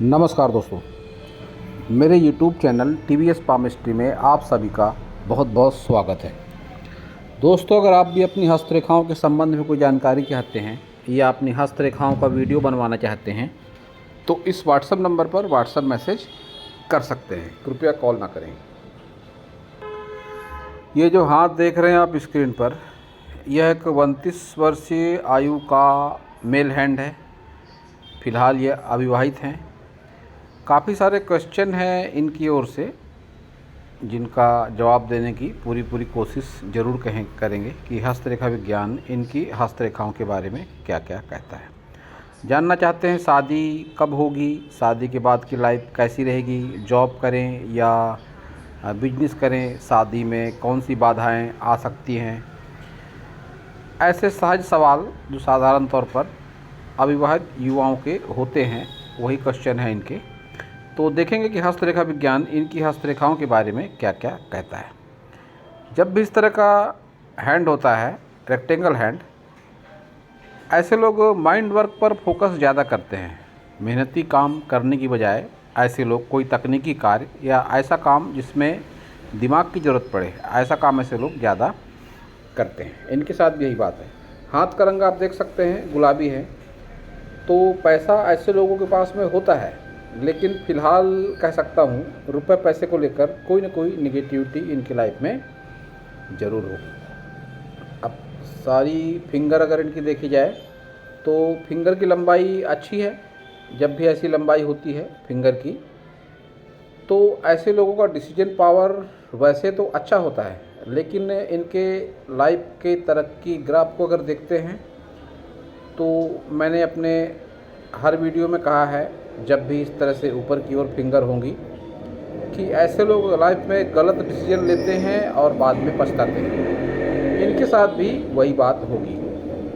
नमस्कार दोस्तों, मेरे YouTube चैनल TVS पामिस्ट्री में आप सभी का बहुत बहुत स्वागत है। दोस्तों, अगर आप भी अपनी हस्तरेखाओं के संबंध में कोई जानकारी चाहते हैं या अपनी हस्तरेखाओं का वीडियो बनवाना चाहते हैं तो इस व्हाट्सएप नंबर पर व्हाट्सएप मैसेज कर सकते हैं। कृपया कॉल ना करें। ये जो हाथ देख रहे हैं आप स्क्रीन पर, यह एक 29 वर्षीय आयु का मेल हैंड है। फ़िलहाल ये अविवाहित हैं। काफ़ी सारे क्वेश्चन हैं इनकी ओर से, जिनका जवाब देने की पूरी कोशिश ज़रूर करेंगे कि हस्तरेखा विज्ञान इनकी हस्तरेखाओं के बारे में क्या क्या कहता है। जानना चाहते हैं शादी कब होगी, शादी के बाद की लाइफ कैसी रहेगी, जॉब करें या बिजनेस करें, शादी में कौन सी बाधाएं आ सकती हैं। ऐसे सहज सवाल जो साधारण तौर पर अविवाहित युवाओं के होते हैं, वही क्वेश्चन है इनके। तो देखेंगे कि हस्तरेखा विज्ञान इनकी हस्तरेखाओं के बारे में क्या क्या कहता है। जब भी इस तरह का हैंड होता है, रेक्टेंगल हैंड, ऐसे लोग माइंड वर्क पर फोकस ज़्यादा करते हैं। मेहनती काम करने की बजाय ऐसे लोग कोई तकनीकी कार्य या ऐसा काम जिसमें दिमाग की ज़रूरत पड़े, ऐसा काम ऐसे लोग ज़्यादा करते हैं। इनके साथ भी यही बात है। हाथ का रंग आप देख सकते हैं गुलाबी है, तो पैसा ऐसे लोगों के पास में होता है, लेकिन फ़िलहाल कह सकता हूँ रुपए पैसे को लेकर कोई ना कोई निगेटिविटी इनकी लाइफ में ज़रूर हो। अब सारी फिंगर अगर इनकी देखी जाए तो फिंगर की लंबाई अच्छी है। जब भी ऐसी लंबाई होती है फिंगर की, तो ऐसे लोगों का डिसीजन पावर वैसे तो अच्छा होता है, लेकिन इनके लाइफ के तरक्की ग्राफ को अगर देखते हैं तो मैंने अपने हर वीडियो में कहा है, जब भी इस तरह से ऊपर की ओर फिंगर होंगी, कि ऐसे लोग लाइफ में गलत डिसीजन लेते हैं और बाद में पछताते हैं। इनके साथ भी वही बात होगी।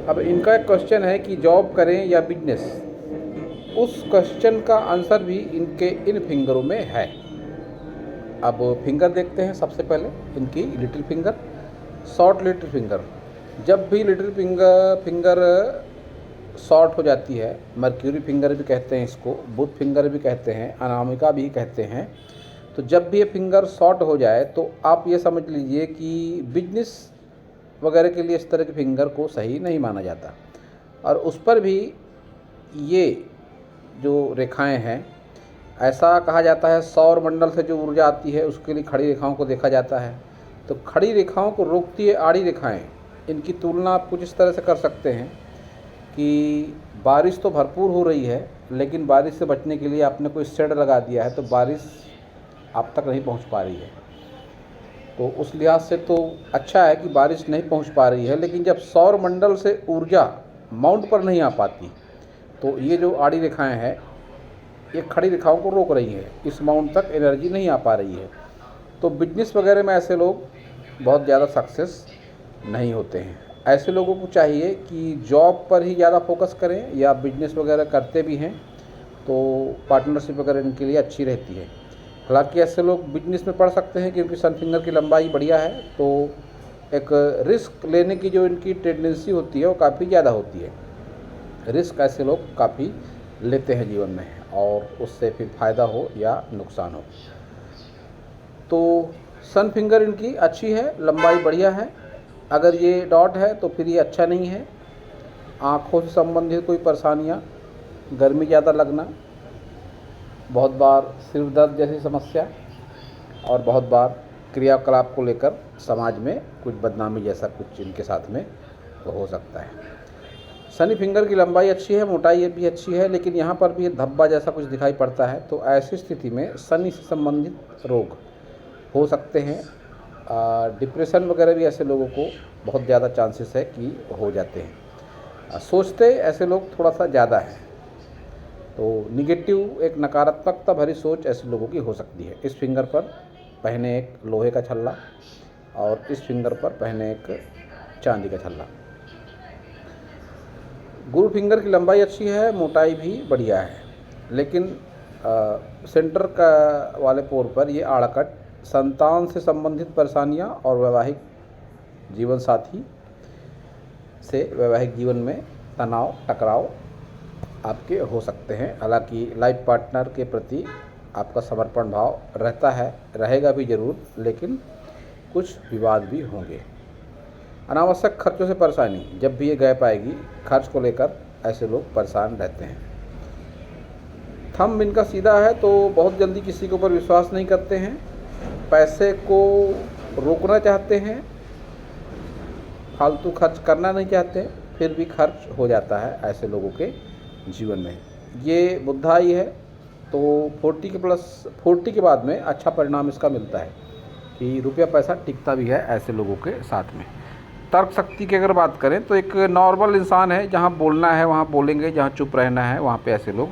अब इनका एक क्वेश्चन है कि जॉब करें या बिजनेस। उस क्वेश्चन का आंसर भी इनके इन फिंगरों में है। अब फिंगर देखते हैं। सबसे पहले इनकी little finger, short little finger. जब भी लिटिल फिंगर शॉर्ट हो जाती है, मर्क्यूरी फिंगर भी कहते हैं इसको, बुध फिंगर भी कहते हैं, अनामिका भी कहते हैं, तो जब भी ये फिंगर शॉर्ट हो जाए तो आप ये समझ लीजिए कि बिजनेस वगैरह के लिए इस तरह के फिंगर को सही नहीं माना जाता। और उस पर भी ये जो रेखाएं हैं, ऐसा कहा जाता है सौर मंडल से जो ऊर्जा आती है उसके लिए खड़ी रेखाओं को देखा जाता है। तो खड़ी रेखाओं को रोकती है आड़ी रेखाएं। इनकी तुलना आप कुछ इस तरह से कर सकते हैं कि बारिश तो भरपूर हो रही है, लेकिन बारिश से बचने के लिए आपने कोई शेड लगा दिया है, तो बारिश आप तक नहीं पहुंच पा रही है। तो उस लिहाज से तो अच्छा है कि बारिश नहीं पहुंच पा रही है, लेकिन जब सौर मंडल से ऊर्जा माउंट पर नहीं आ पाती, तो ये जो आड़ी रेखाएं हैं, ये खड़ी रेखाओं को रोक रही है, इस माउंट तक एनर्जी नहीं आ पा रही है। तो बिजनेस वगैरह में ऐसे लोग बहुत ज़्यादा सक्सेस नहीं होते हैं। ऐसे लोगों को चाहिए कि जॉब पर ही ज़्यादा फोकस करें, या बिजनेस वगैरह करते भी हैं तो पार्टनरशिप वगैरह इनके लिए अच्छी रहती है। हालांकि ऐसे लोग बिजनेस में पढ़ सकते हैं क्योंकि सन फिंगर की लंबाई बढ़िया है, तो एक रिस्क लेने की जो इनकी टेंडेंसी होती है वो काफ़ी ज़्यादा होती है। रिस्क ऐसे लोग काफ़ी लेते हैं जीवन में, और उससे फिर फ़ायदा हो या नुकसान हो। तो सन फिंगर इनकी अच्छी है, लंबाई बढ़िया है। अगर ये डॉट है तो फिर ये अच्छा नहीं है। आँखों से संबंधित कोई परेशानियाँ, गर्मी ज़्यादा लगना, बहुत बार सिर दर्द जैसी समस्या, और बहुत बार क्रियाकलाप को लेकर समाज में कुछ बदनामी जैसा कुछ इनके साथ में हो सकता है। शनि फिंगर की लंबाई अच्छी है, मोटाई भी अच्छी है, लेकिन यहाँ पर भी धब्बा जैसा कुछ दिखाई पड़ता है। तो ऐसी स्थिति में शनि से संबंधित रोग हो सकते हैं। डिप्रेशन वगैरह भी ऐसे लोगों को बहुत ज़्यादा चांसेस है कि हो जाते हैं। सोचते ऐसे लोग थोड़ा सा ज़्यादा है, तो निगेटिव, एक नकारात्मकता भरी सोच ऐसे लोगों की हो सकती है। इस फिंगर पर पहने एक लोहे का छल्ला, और इस फिंगर पर पहने एक चांदी का छल्ला। गुरु फिंगर की लंबाई अच्छी है, मोटाई भी बढ़िया है, लेकिन सेंटर का वाले पोर पर ये आड़कट, संतान से संबंधित परेशानियां और वैवाहिक जीवन साथी से वैवाहिक जीवन में तनाव, टकराव आपके हो सकते हैं। हालांकि लाइफ पार्टनर के प्रति आपका समर्पण भाव रहता है, रहेगा भी ज़रूर, लेकिन कुछ विवाद भी होंगे। अनावश्यक खर्चों से परेशानी, जब भी ये गैप आएगी खर्च को लेकर ऐसे लोग परेशान रहते हैं। थंब इनका सीधा है तो बहुत जल्दी किसी के ऊपर विश्वास नहीं करते हैं, पैसे को रोकना चाहते हैं, फालतू खर्च करना नहीं चाहते, फिर भी खर्च हो जाता है ऐसे लोगों के जीवन में। ये बुद्धाई है तो 40 के बाद में अच्छा परिणाम इसका मिलता है कि रुपया पैसा टिकता भी है ऐसे लोगों के साथ में। तर्क शक्ति की अगर बात करें तो एक नॉर्मल इंसान है, जहाँ बोलना है वहाँ बोलेंगे, जहाँ चुप रहना है वहाँ पे ऐसे लोग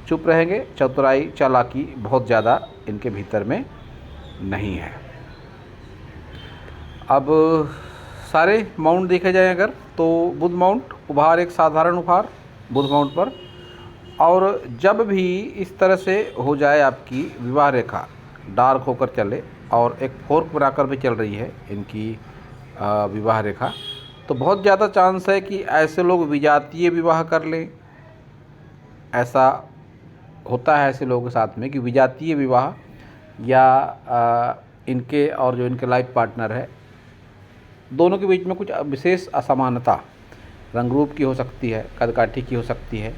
चुप रहेंगे। चतुराई चालाकी बहुत ज़्यादा इनके भीतर में नहीं है। अब सारे माउंट देखे जाए अगर तो बुध माउंट उभार एक साधारण उभार बुध माउंट पर, और जब भी इस तरह से हो जाए आपकी विवाह रेखा डार्क होकर चले और एक फोर्क बनाकर भी चल रही है इनकी विवाह रेखा, तो बहुत ज़्यादा चांस है कि ऐसे लोग विजातीय विवाह कर लें। ऐसा होता है ऐसे लोगों के साथ में कि विजातीय विवाह या इनके और जो इनके लाइफ पार्टनर है दोनों के बीच में कुछ विशेष असमानता रंग रूप की हो सकती है, कदकाठी की हो सकती है,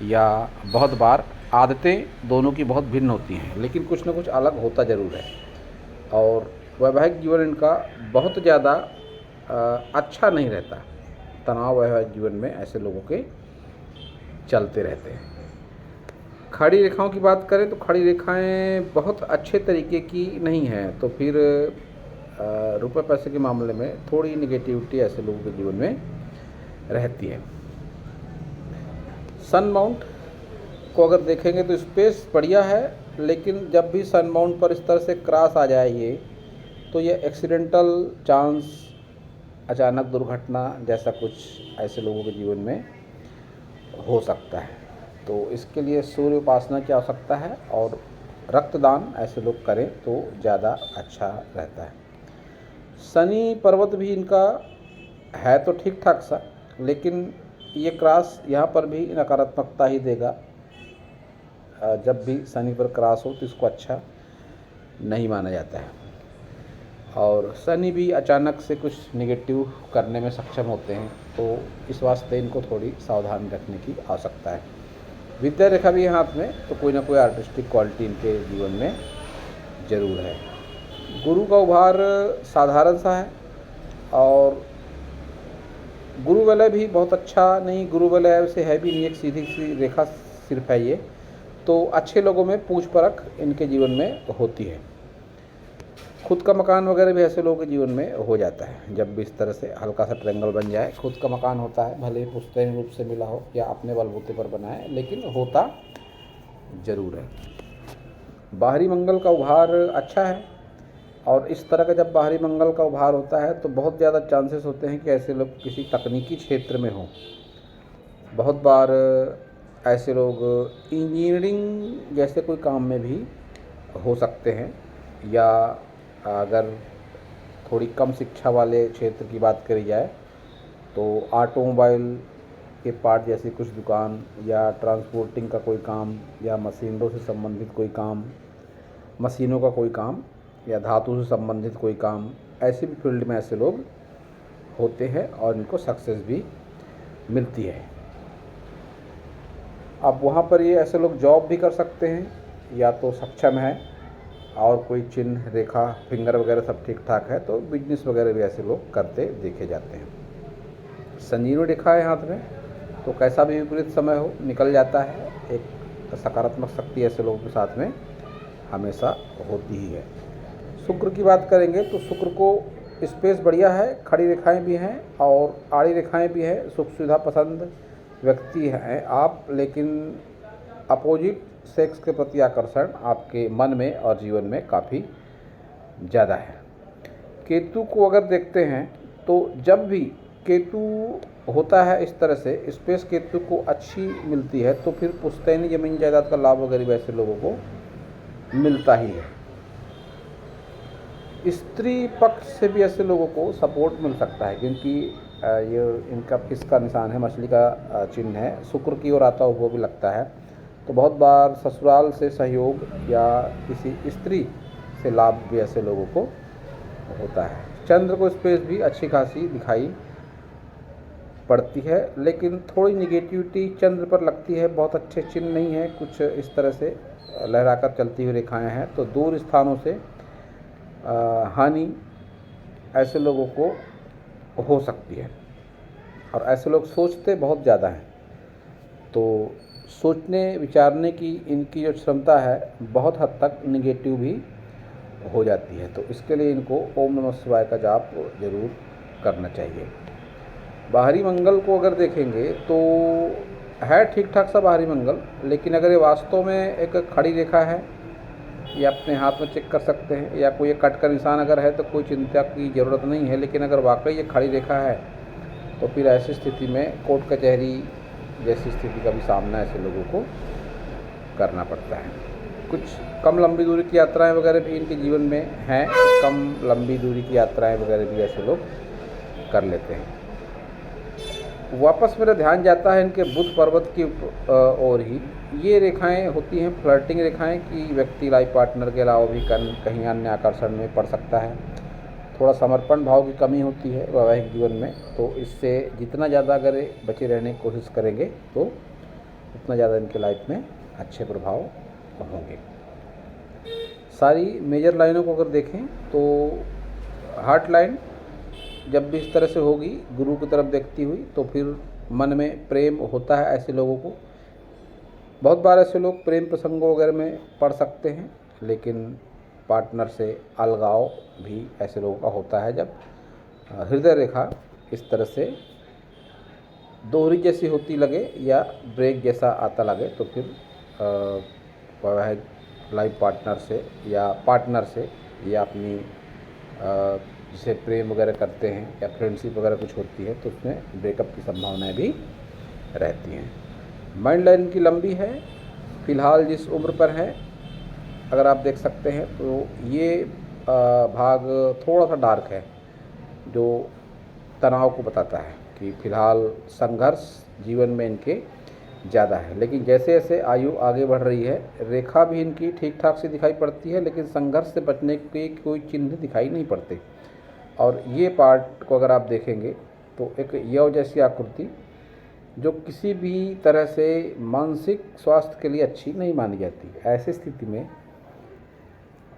या बहुत बार आदतें दोनों की बहुत भिन्न होती हैं, लेकिन कुछ न कुछ अलग होता ज़रूर है। और वैवाहिक जीवन इनका बहुत ज़्यादा अच्छा नहीं रहता, तनाव वैवाहिक जीवन में ऐसे लोगों के चलते रहते हैं। खड़ी रेखाओं की बात करें तो खड़ी रेखाएं बहुत अच्छे तरीके की नहीं हैं, तो फिर रुपए पैसे के मामले में थोड़ी निगेटिविटी ऐसे लोगों के जीवन में रहती है। सन माउंट को अगर देखेंगे तो स्पेस बढ़िया है, लेकिन जब भी सन माउंट पर इस तरह से क्रॉस आ जाए ये, तो ये एक्सीडेंटल चांस, अचानक दुर्घटना जैसा कुछ ऐसे लोगों के जीवन में हो सकता है। तो इसके लिए सूर्य उपासना की आवश्यकता है और रक्तदान ऐसे लोग करें तो ज़्यादा अच्छा रहता है। शनि पर्वत भी इनका है तो ठीक ठाक सा, लेकिन ये क्रॉस यहाँ पर भी नकारात्मकता ही देगा। जब भी शनि पर क्रॉस हो तो इसको अच्छा नहीं माना जाता है, और शनि भी अचानक से कुछ नेगेटिव करने में सक्षम होते हैं, तो इस वास्ते इनको थोड़ी सावधानी रखने की आवश्यकता है। विद्या रेखा भी है हाथ में, तो कोई ना कोई आर्टिस्टिक क्वालिटी इनके जीवन में ज़रूर है। गुरु का उभार साधारण सा है, और गुरु वलय भी बहुत अच्छा नहीं, गुरु वलय से है भी नहीं, एक सीधी सी रेखा सिर्फ है ये। तो अच्छे लोगों में पूछ परख इनके जीवन में होती है। खुद का मकान वगैरह भी ऐसे लोगों के जीवन में हो जाता है, जब भी इस तरह से हल्का सा ट्रायंगल बन जाए। खुद का मकान होता है, भले ही पुश्तैनी रूप से मिला हो या अपने बलबूते पर बना है, लेकिन होता ज़रूर है। बाहरी मंगल का उभार अच्छा है, और इस तरह का जब बाहरी मंगल का उभार होता है तो बहुत ज़्यादा चांसेस होते हैं कि ऐसे लोग किसी तकनीकी क्षेत्र में हों। बहुत बार ऐसे लोग इंजीनियरिंग जैसे कोई काम में भी हो सकते हैं, या अगर थोड़ी कम शिक्षा वाले क्षेत्र की बात करी जाए तो ऑटोमोबाइल के पार्ट जैसी कुछ दुकान, या ट्रांसपोर्टिंग का कोई काम, या मशीनों से संबंधित कोई काम, मशीनों का कोई काम, या धातु से संबंधित कोई काम, ऐसे भी फील्ड में ऐसे लोग होते हैं और इनको सक्सेस भी मिलती है। अब वहाँ पर ये ऐसे लोग जॉब भी कर सकते हैं, या तो सक्षम है और कोई चिन्ह रेखा फिंगर वगैरह सब ठीक ठाक है, तो बिजनेस वगैरह भी ऐसे लोग करते देखे जाते हैं। संजीवनी रेखा है हाथ में, तो कैसा भी विपरीत समय हो निकल जाता है। एक सकारात्मक शक्ति ऐसे लोगों के साथ में हमेशा होती ही है। शुक्र की बात करेंगे तो शुक्र को स्पेस बढ़िया है, खड़ी रेखाएं भी हैं और आड़ी रेखाएं भी हैं। सुख सुविधा पसंद व्यक्ति हैं आप, लेकिन अपोजिट सेक्स के प्रति आकर्षण आपके मन में और जीवन में काफ़ी ज़्यादा है। केतु को अगर देखते हैं तो जब भी केतु होता है इस तरह से स्पेस केतु को अच्छी मिलती है, तो फिर पुश्तैनी जमीन जायदाद का लाभ वगैरह वैसे लोगों को मिलता ही है। स्त्री पक्ष से भी ऐसे लोगों को सपोर्ट मिल सकता है, क्योंकि ये इनका फिश का निशान है, मछली का चिन्ह है, शुक्र की ओर आता हुआ भी लगता है। तो बहुत बार ससुराल से सहयोग या किसी स्त्री से लाभ भी ऐसे लोगों को होता है। चंद्र को स्पेस भी अच्छी खासी दिखाई पड़ती है, लेकिन थोड़ी निगेटिविटी चंद्र पर लगती है। बहुत अच्छे चिन्ह नहीं है, कुछ इस तरह से लहराकर चलती हुई रेखाएं हैं। तो दूर स्थानों से हानि ऐसे लोगों को हो सकती है, और ऐसे लोग सोचते बहुत ज़्यादा हैं। तो सोचने विचारने की इनकी जो क्षमता है बहुत हद तक निगेटिव भी हो जाती है। तो इसके लिए इनको ओम नमः शिवाय का जाप जरूर करना चाहिए। बाहरी मंगल को अगर देखेंगे तो है ठीक ठाक सा बाहरी मंगल, लेकिन अगर ये वास्तव में एक खड़ी रेखा है, ये अपने हाथ में चेक कर सकते हैं, या कोई कट का निशान अगर है तो कोई चिंता की ज़रूरत नहीं है। लेकिन अगर वाकई ये खड़ी रेखा है तो फिर ऐसी स्थिति में कोर्ट कचहरी जैसी स्थिति का भी सामना ऐसे लोगों को करना पड़ता है। कुछ कम लंबी दूरी की यात्राएं वगैरह भी इनके जीवन में हैं, कम लंबी दूरी की यात्राएं वगैरह भी ऐसे लोग कर लेते हैं। वापस मेरा ध्यान जाता है इनके बुध पर्वत की ओर ही। ये रेखाएं होती हैं फ्लर्टिंग रेखाएं कि व्यक्ति लाइफ पार्टनर के अलावा भी कहीं अन्य आकर्षण में पड़ सकता है। थोड़ा समर्पण भाव की कमी होती है वैवाहिक जीवन में, तो इससे जितना ज़्यादा अगर बचे रहने की कोशिश करेंगे तो उतना ज़्यादा इनके लाइफ में अच्छे प्रभाव होंगे। सारी मेजर लाइनों को अगर देखें तो हार्ट लाइन जब भी इस तरह से होगी गुरु की तरफ देखती हुई, तो फिर मन में प्रेम होता है ऐसे लोगों को। बहुत बार ऐसे लोग प्रेम प्रसंगों वगैरह में पड़ सकते हैं, लेकिन पार्टनर से अलगाव भी ऐसे लोगों का होता है। जब हृदय रेखा इस तरह से दोहरी जैसी होती लगे या ब्रेक जैसा आता लगे, तो फिर वैवाहिक लाइफ पार्टनर से या पार्टनर से या अपनी जिसे प्रेम वगैरह करते हैं या फ्रेंडशिप वगैरह कुछ होती है, तो उसमें ब्रेकअप की संभावनाएं भी रहती हैं। माइंड लाइन की लंबी है, फ़िलहाल जिस उम्र पर है अगर आप देख सकते हैं तो ये भाग थोड़ा सा डार्क है, जो तनाव को बताता है कि फ़िलहाल संघर्ष जीवन में इनके ज़्यादा है। लेकिन जैसे जैसे आयु आगे बढ़ रही है, रेखा भी इनकी ठीक ठाक से दिखाई पड़ती है, लेकिन संघर्ष से बचने के कोई चिन्ह दिखाई नहीं पड़ते। और ये पार्ट को अगर आप देखेंगे तो एक यव जैसी आकृति जो किसी भी तरह से मानसिक स्वास्थ्य के लिए अच्छी नहीं मानी जाती। ऐसी स्थिति में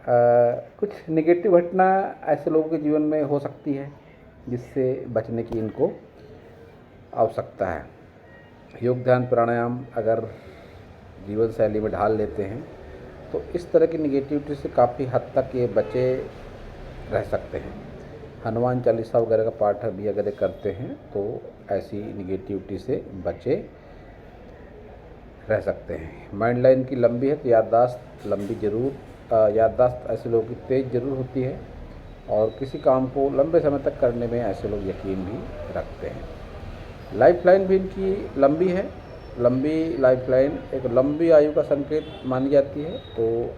कुछ नेगेटिव घटना ऐसे लोगों के जीवन में हो सकती है, जिससे बचने की इनको आवश्यकता है। योग ध्यान प्राणायाम अगर जीवन शैली में ढाल लेते हैं तो इस तरह की निगेटिविटी से काफ़ी हद तक ये बचे रह सकते हैं। हनुमान चालीसा वगैरह का पाठ भी अगर करते हैं तो ऐसी निगेटिविटी से बचे रह सकते हैं। माइंड लाइन की लंबी है तो याददाश्त लंबी जरूर याददाश्त ऐसे लोगों की तेज़ जरूर होती है, और किसी काम को लंबे समय तक करने में ऐसे लोग यकीन भी रखते हैं। लाइफ लाइन भी इनकी लंबी है। लंबी लाइफ लाइन एक लंबी आयु का संकेत मानी जाती है, तो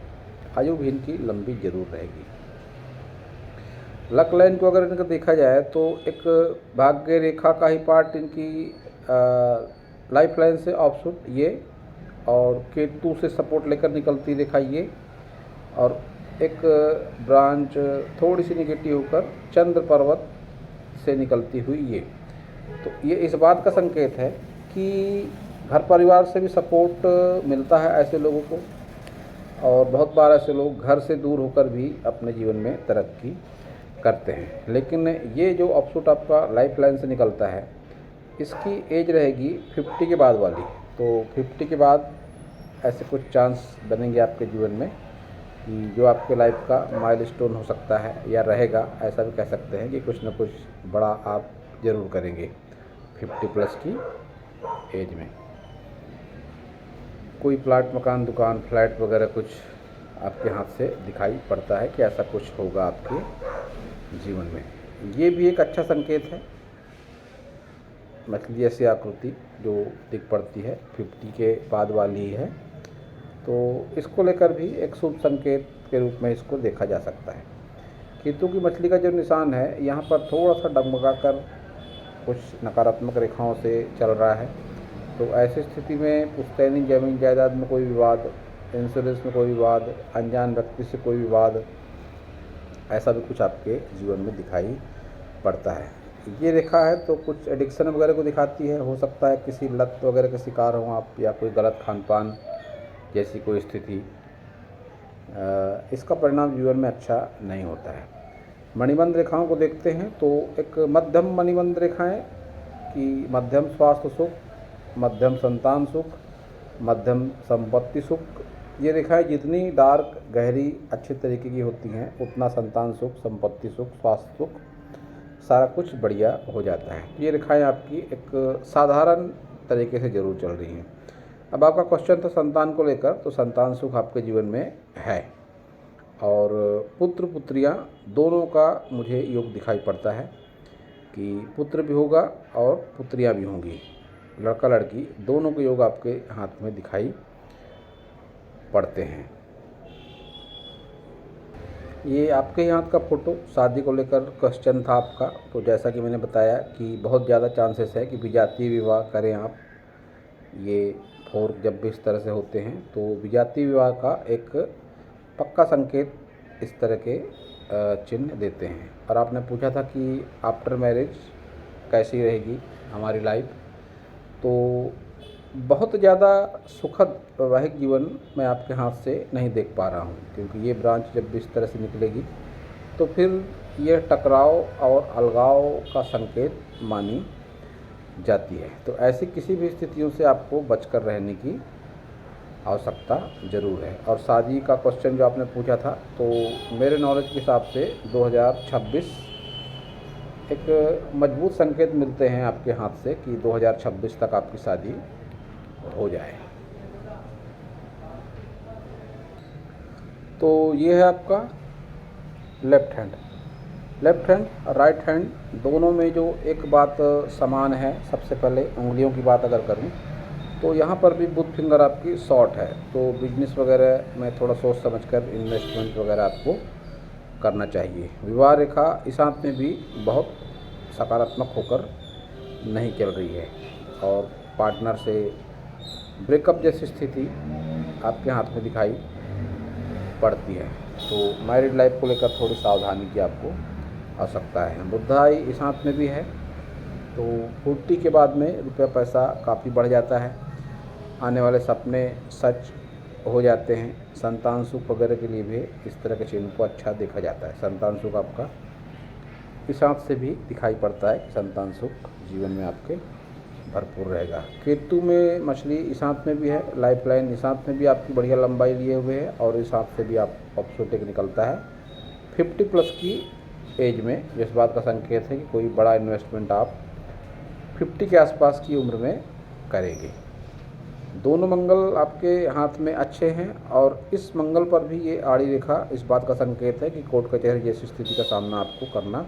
आयु भी इनकी लंबी जरूर रहेगी। लक लाइन को अगर इनका देखा जाए तो एक भाग्य रेखा का ही पार्ट इनकी लाइफ लाइन से ऑफशूट ये, और केतु से सपोर्ट लेकर निकलती रेखा ये, और एक ब्रांच थोड़ी सी निगेटिव होकर चंद्र पर्वत से निकलती हुई ये। तो ये इस बात का संकेत है कि घर परिवार से भी सपोर्ट मिलता है ऐसे लोगों को, और बहुत बार ऐसे लोग घर से दूर होकर भी अपने जीवन में तरक्की करते हैं। लेकिन ये जो ऑफशूट आपका लाइफ लाइन से निकलता है, इसकी एज रहेगी 50 के बाद वाली। तो 50 के बाद ऐसे कुछ चांस बनेंगे आपके जीवन में कि जो आपके लाइफ का माइलस्टोन हो सकता है या रहेगा, ऐसा भी कह सकते हैं कि कुछ न कुछ बड़ा आप ज़रूर करेंगे 50 प्लस की एज में। कोई प्लाट मकान दुकान फ्लैट वगैरह कुछ आपके हाथ से दिखाई पड़ता है कि ऐसा कुछ होगा आपके जीवन में, ये भी एक अच्छा संकेत है। मछली जैसी आकृति जो दिख पड़ती है 50 के बाद वाली ही है, तो इसको लेकर भी एक शुभ संकेत के रूप में इसको देखा जा सकता है। केतु की मछली का जो निशान है यहाँ पर थोड़ा सा डगमगा कर कुछ नकारात्मक रेखाओं से चल रहा है। तो ऐसी स्थिति में पुश्तैनी जमीन जायदाद में कोई विवाद, इंश्योरेंस में कोई विवाद, अनजान व्यक्ति से कोई विवाद, ऐसा भी कुछ आपके जीवन में दिखाई पड़ता है। ये रेखा है तो कुछ एडिक्शन वगैरह को दिखाती है। हो सकता है किसी लत वगैरह के शिकार हों आप, या कोई गलत खान पान जैसी कोई स्थिति। इसका परिणाम जीवन में अच्छा नहीं होता है। मणिबंध रेखाओं को देखते हैं तो एक मध्यम मणिबंध रेखाएं कि मध्यम स्वास्थ्य सुख, मध्यम संतान सुख, मध्यम संपत्ति सुख। ये रेखाएं जितनी डार्क, गहरी, अच्छे तरीके की होती हैं उतना संतान सुख, संपत्ति सुख, स्वास्थ्य सुख सारा कुछ बढ़िया हो जाता है। ये रेखाएं आपकी एक साधारण तरीके से ज़रूर चल रही हैं। अब आपका क्वेश्चन था संतान को लेकर, तो संतान सुख आपके जीवन में है और पुत्र पुत्रियां दोनों का मुझे योग दिखाई पड़ता है कि पुत्र भी होगा और पुत्रियां भी होंगी। लड़का लड़की दोनों के योग आपके हाथ में दिखाई पड़ते हैं। ये आपके हाथ का फ़ोटो, शादी को लेकर क्वेश्चन था आपका। तो जैसा कि मैंने बताया कि बहुत ज़्यादा चांसेस है कि विजातीय विवाह करें आप। ये फोर जब भी इस तरह से होते हैं तो विजातीय विवाह का एक पक्का संकेत इस तरह के चिन्ह देते हैं। और आपने पूछा था कि आफ्टर मैरिज कैसी रहेगी हमारी लाइफ, तो बहुत ज़्यादा सुखद वैवाहिक जीवन मैं आपके हाथ से नहीं देख पा रहा हूँ, क्योंकि ये ब्रांच जब भी इस तरह से निकलेगी तो फिर ये टकराव और अलगाव का संकेत मानी जाती है। तो ऐसी किसी भी स्थितियों से आपको बचकर रहने की आवश्यकता ज़रूर है। और शादी का क्वेश्चन जो आपने पूछा था, तो मेरे नॉलेज के हिसाब से 2026 एक मजबूत संकेत मिलते हैं आपके हाथ से कि 2026 तक आपकी शादी हो जाए। तो ये है आपका लेफ्ट हैंड राइट हैंड, दोनों में जो एक बात समान है। सबसे पहले उंगलियों की बात अगर करूं तो यहाँ पर भी बुध फिंगर आपकी शॉर्ट है। तो बिजनेस वगैरह में थोड़ा सोच समझकर इन्वेस्टमेंट वगैरह आपको करना चाहिए। विवाह रेखा इस हाथ में भी बहुत सकारात्मक होकर नहीं चल रही है और पार्टनर से ब्रेकअप जैसी स्थिति आपके हाथ में दिखाई पड़ती है। तो मैरिड लाइफ को लेकर थोड़ी सावधानी की आपको आवश्यकता है। बुधाई इस हाथ में भी है, तो 40 के बाद में रुपया पैसा काफ़ी बढ़ जाता है। आने वाले सपने सच हो जाते हैं। संतान सुख वगैरह के लिए भी इस तरह के चिन्ह को अच्छा देखा जाता है। संतान सुख आपका इस हाथ से भी दिखाई पड़ता है कि संतान सुख जीवन में आपके भरपूर रहेगा। केतु में मछली इस हाथ में भी है, लाइफ लाइन इस हाथ में भी आपकी बढ़िया लंबाई लिए हुए है और इस हाथ से भी आप ऑप्शोटेक निकलता है 50+ की एज में, जिस बात का संकेत है कि कोई बड़ा इन्वेस्टमेंट आप 50 के आसपास की उम्र में करेंगे। दोनों मंगल आपके हाथ में अच्छे हैं और इस मंगल पर भी ये आड़ी रेखा इस बात का संकेत है कि कोर्ट कचहरी जैसी स्थिति का सामना आपको करना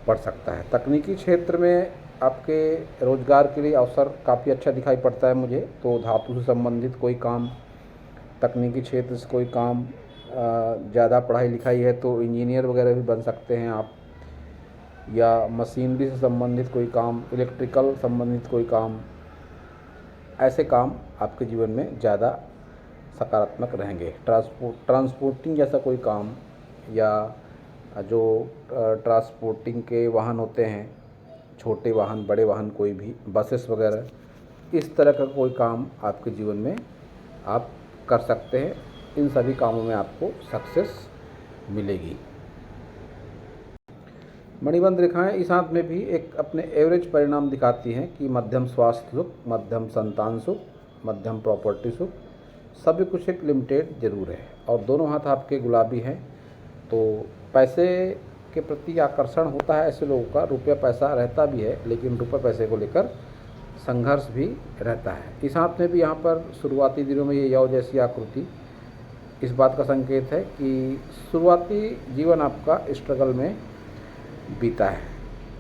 पड़ सकता है। तकनीकी क्षेत्र में आपके रोजगार के लिए अवसर काफ़ी अच्छा दिखाई पड़ता है मुझे। तो धातु से संबंधित कोई काम, तकनीकी क्षेत्र से कोई काम, ज़्यादा पढ़ाई लिखाई है तो इंजीनियर वगैरह भी बन सकते हैं आप, या मशीनरी से संबंधित कोई काम, इलेक्ट्रिकल संबंधित कोई काम, ऐसे काम आपके जीवन में ज़्यादा सकारात्मक रहेंगे। ट्रांसपोर्टिंग जैसा कोई काम, या जो ट्रांसपोर्टिंग के वाहन होते हैं, छोटे वाहन, बड़े वाहन, कोई भी बसेस वगैरह, इस तरह का कोई काम आपके जीवन में आप कर सकते हैं। इन सभी कामों में आपको सक्सेस मिलेगी। मणिबंध रेखाएं इस हाथ में भी एक अपने एवरेज परिणाम दिखाती हैं कि मध्यम स्वास्थ्य सुख, मध्यम संतान सुख, मध्यम प्रॉपर्टी सुख, सभी कुछ एक लिमिटेड ज़रूर है। और दोनों हाथ आपके गुलाबी हैं, तो पैसे के प्रति आकर्षण होता है ऐसे लोगों का। रुपया पैसा रहता भी है, लेकिन रुपये पैसे को लेकर संघर्ष भी रहता है। इस हाथ में भी यहाँ पर शुरुआती दिनों में ये यौ जैसी आकृति इस बात का संकेत है कि शुरुआती जीवन आपका स्ट्रगल में बीता है।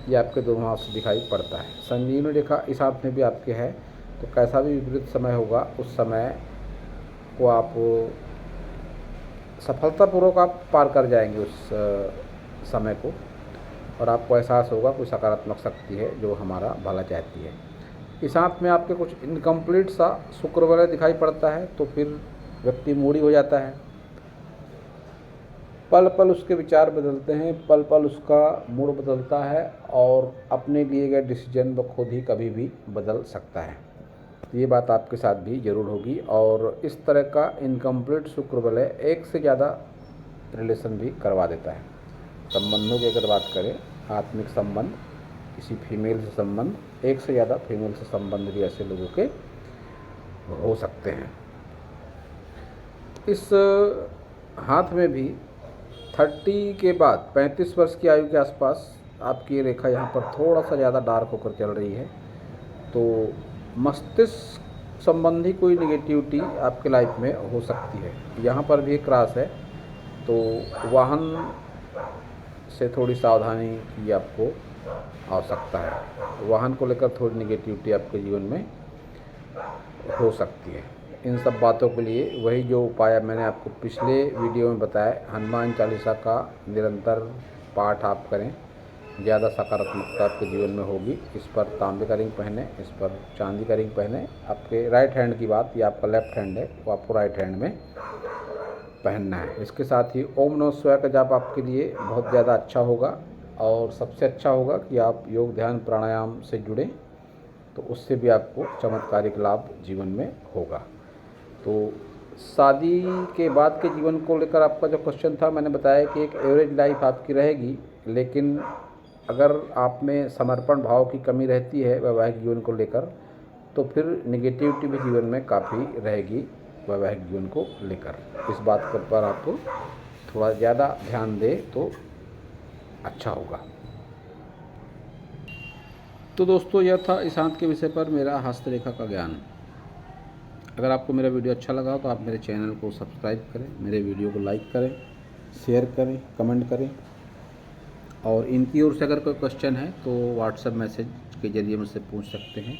ये आपके दोनों हाथ से दिखाई पड़ता है। संजीवनी रेखा इस हाथ में भी आपके है, तो कैसा भी विपरीत समय होगा उस समय को आप सफलतापूर्वक आप पार कर जाएंगे उस समय को। और आपको एहसास होगा कोई सकारात्मक शक्ति है जो हमारा भला चाहती है। इस हाथ में आपके कुछ इनकम्प्लीट सा शुक्र वलय दिखाई पड़ता है तो फिर व्यक्ति मूडी हो जाता है। पल पल उसके विचार बदलते हैं, पल पल उसका मूड बदलता है और अपने लिए गए डिसीजन वो खुद ही कभी भी बदल सकता है। तो ये बात आपके साथ भी ज़रूर होगी। और इस तरह का इनकम्प्लीट शुक्र वलय एक से ज़्यादा रिलेशन भी करवा देता है। संबंधों की अगर बात करें, आत्मिक संबंध, किसी फीमेल से संबंध, एक से ज़्यादा फीमेल से संबंध भी ऐसे लोगों के हो सकते हैं। इस हाथ में भी 30 के बाद 35 वर्ष की आयु के आसपास आपकी रेखा यहाँ पर थोड़ा सा ज़्यादा डार्क होकर चल रही है। तो मस्तिष्क संबंधी कोई निगेटिविटी आपके लाइफ में हो सकती है। यहाँ पर भी एक क्रॉस है, तो वाहन से थोड़ी सावधानी की आपको आवश्यकता है। वाहन को लेकर थोड़ी निगेटिविटी आपके जीवन में हो सकती है। इन सब बातों के लिए वही जो उपाय मैंने आपको पिछले वीडियो में बताया, हनुमान चालीसा का निरंतर पाठ आप करें, ज़्यादा सकारात्मकता आपके जीवन में होगी। इस पर तांबे का रिंग पहने, इस पर चांदी का रिंग पहने। आपके राइट हैंड की बात, या आपका लेफ्ट हैंड है वो आपको राइट हैंड में पहनना है। इसके साथ ही ओम नमः शिवाय का जाप आपके लिए बहुत ज़्यादा अच्छा होगा। और सबसे अच्छा होगा कि आप योग ध्यान प्राणायाम से जुड़ें, तो उससे भी आपको चमत्कारिक लाभ जीवन में होगा। तो शादी के बाद के जीवन को लेकर आपका जो क्वेश्चन था, मैंने बताया कि एक एवरेज लाइफ आपकी रहेगी, लेकिन अगर आप में समर्पण भाव की कमी रहती है वैवाहिक जीवन को लेकर, तो फिर निगेटिविटी भी जीवन में काफ़ी रहेगी वैवाहिक जीवन को लेकर। इस बात पर आप थोड़ा ज़्यादा ध्यान दें तो अच्छा होगा। तो दोस्तों, यह था इस हाथ के विषय पर मेरा हस्तरेखा का ज्ञान। अगर आपको मेरा वीडियो अच्छा लगा तो आप मेरे चैनल को सब्सक्राइब करें, मेरे वीडियो को लाइक करें, शेयर करें, कमेंट करें। और इनकी ओर से अगर कोई क्वेश्चन है तो व्हाट्सएप मैसेज के ज़रिए मुझसे पूछ सकते हैं।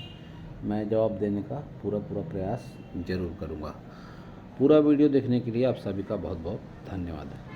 मैं जवाब देने का पूरा प्रयास ज़रूर करूँगा। पूरा वीडियो देखने के लिए आप सभी का बहुत बहुत धन्यवाद है।